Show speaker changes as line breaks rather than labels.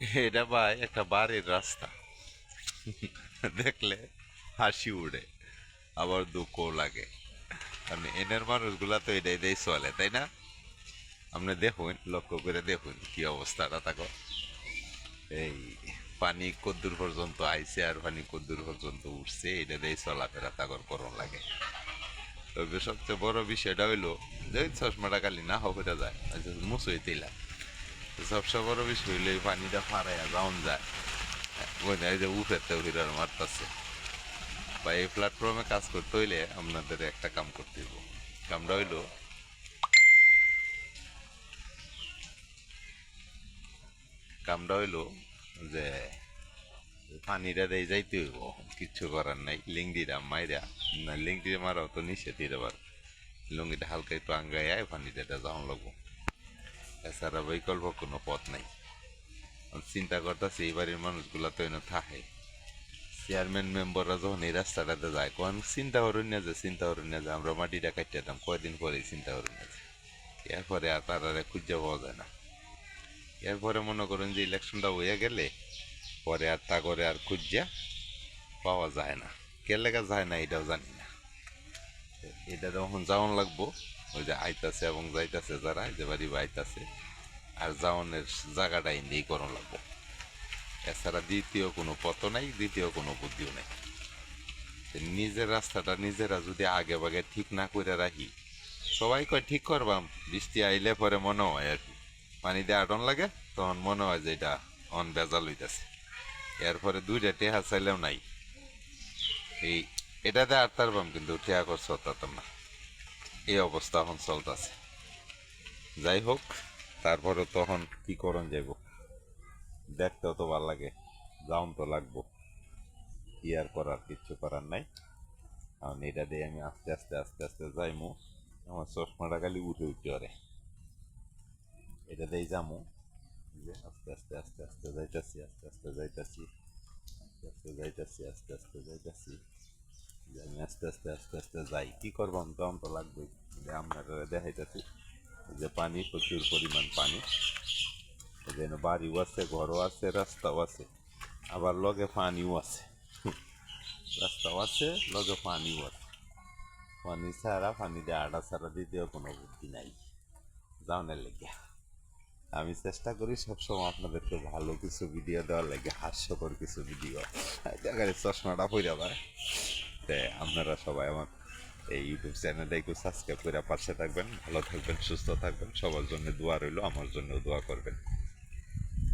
এটা ভাই একটা বাড়ির রাস্তা। দেখলে হাসি উড়ে, আবার দুঃখও লাগে। মানে এনের মানুষগুলা তো এটাই দেয় চলে, তাই না? আপনি দেখুন, লক্ষ্য করে দেখুন কি অবস্থাটা থাকো। এই পানি কদ্দূর পর্যন্ত আইছে আর পানি কদ্দূর পর্যন্ত উঠছে, এটা দিয়ে চলাফেরা তাগর করণ লাগে। তবে সবচেয়ে বড় বিষয়টা হইলো যে ওই চশমাটা খালি না হবে যায় মুসুই দিলাম। সবচেয়ে বড় বিষয় হইলো এই পানিটা ফারাইয়া যাওন যায়, ওই যে উঠেতে হিরার মারতাছে। বা এই প্ল্যাটফর্মে কাজ করতে হইলে আপনাদের একটা কাম করতে হইব। কামটা হইলো কামটা হইলো যে পানিটা দিয়ে যাইতে হইব, কিচ্ছু করার নাই। লিঙ্গিরা মাইরা, না লিঙ্গিরা মারাও তো নিষেধ এবার। লুঙ্গিটা হালকা একটু আঙ্গায় পানিটা যাওয়ান লাগবো, এছাড়া বিকল্প কোনো পথ নাই। চিন্তা করতেছি এই বাড়ির মানুষগুলা তো এনে থাকে, চেয়ারম্যান মেম্বাররা যখন এই রাস্তাটাতে যায় কোন চিন্তা করুন না, যে চিন্তা করুন না যে আমরা মাটিটা কাটিয়ে কয়দিন পরেই চিন্তা করুন না যে এরপরে আর তারা খুঁজে পাওয়া যায় না। এরপরে মনে করুন যে ইলেকশনটা হয়ে গেলে পরে আর তা করে আর খুঁজা পাওয়া যায় না। কে লেগে যায় না এটাও জানি না। এটা যখন যাওয়ান লাগবো, ওই যে আইতাছে এবং যাইতাছে যারা যে বাড়ি আইতাছে, আর যাওয়ানের জায়গাটা ইন্দিই করণ লাগবো। এছাড়া দ্বিতীয় কোনো পথ নাই, দ্বিতীয় কোনো বুদ্ধিও নাই। নিজের রাস্তাটা নিজেরা যদি আগে বাগে ঠিক না করে রাখি, সবাই কয় ঠিক করবাম, বৃষ্টি আইলে পরে মনে হয় আর কি পানি দিয়ে আটন লাগে, তখন মনে হয় যে এটা অন বেজাল হইতেছে। এরপরে দুইটা টেহা চাইলেও নাই, এই এটাতে আর তারবাম কিন্তু টেহা করছে হতাম না। এই অবস্থা এখন চলতেছে। যাই হোক, তারপরে তখন কি করণ যাইব, দেখতেও তো ভাল লাগে, যাওন তো লাগবো, কি আর করার, কিচ্ছু করার নাই। কারণ এটা দিয়ে আমি আস্তে আস্তে আস্তে আস্তে যাইমু। আমার চশমাটা খালি উঠে উঠতে পারে, এটা দিয়ে যামু। যে আস্তে আস্তে আস্তে আস্তে যাইতাছি, আস্তে আস্তে যাইতাছি, আস্তে আস্তে যাইতাছি, আস্তে আস্তে যাইতাছি। যে আমি আস্তে আস্তে আস্তে আস্তে যাই, কি করবাম তখন তো লাগবেই। যে আপনারা দেখাইতেছি যে পানি, প্রচুর পরিমাণ পানি। যেন বাড়িও আছে, ঘরও আছে, রাস্তাও আছে, আবার লগে পানিও আছে। রাস্তাও আছে, লগে পানিও আছে। পানি ছাড়া, পানি দিয়ে আড়া ছাড়া দ্বিতীয় কোনো বুদ্ধি নাই যাওয়ার লেগে। আমি চেষ্টা করি সবসময় আপনাদেরকে ভালো কিছু ভিডিও দেওয়ার লাগে, হাস্যকর কিছু ভিডিও। জায়গায় চশমাটা পড়ে আবার আপনারা সবাই আমার এই ইউটিউব চ্যানেলটা একটু সাবস্ক্রাইব করে পাশে থাকবেন, ভালো থাকবেন, সুস্থ থাকবেন। সবার জন্য দোয়া রইল, আমার জন্য দোয়া করবেন।